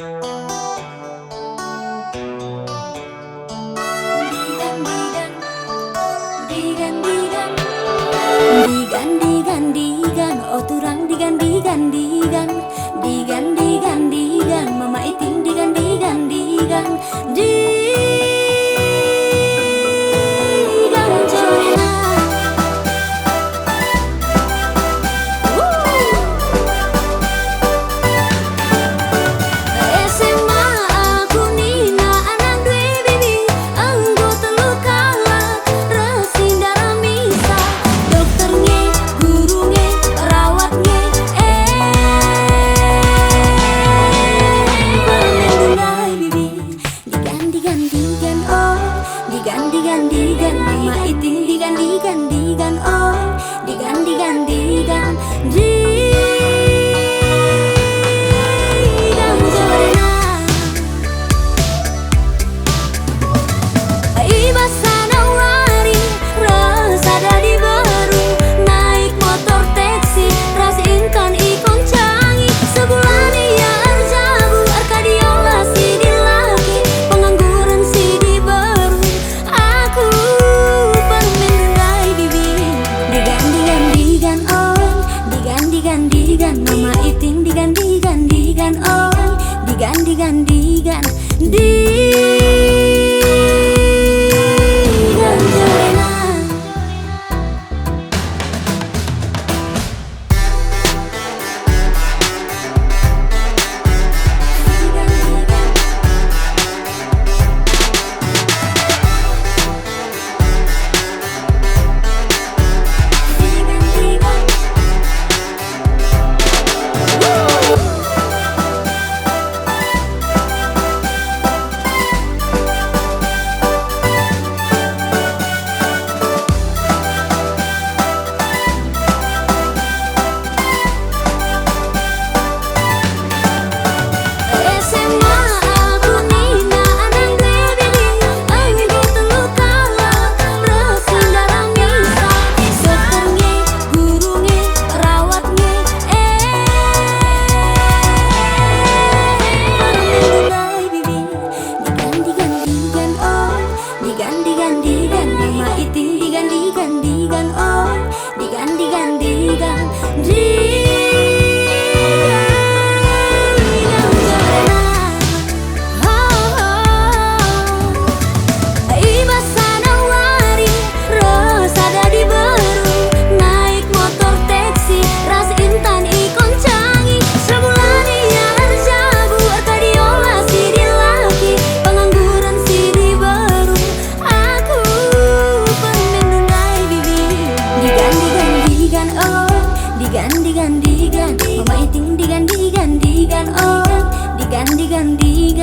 Digan, oh turang digan, mama iting digan, jorena. SMA aku nina anak dua bibi, anggo telu kala, resindara misa, dokternya, gurunya, perawatnya, permen bibi, digan, oh, digan, mama iting digan, oh, digan, mama iting digan, oh, digan, jorena. Digan, mama iting digan, oh, digan, jorena. Iba sanawari, rosada di baru, naik motor taksi, ras intan ikon canggih, sebulan ia arjabu, arkadiola si di laki, pengangguran si di baru. Digan, mama iting digan, oh, digan,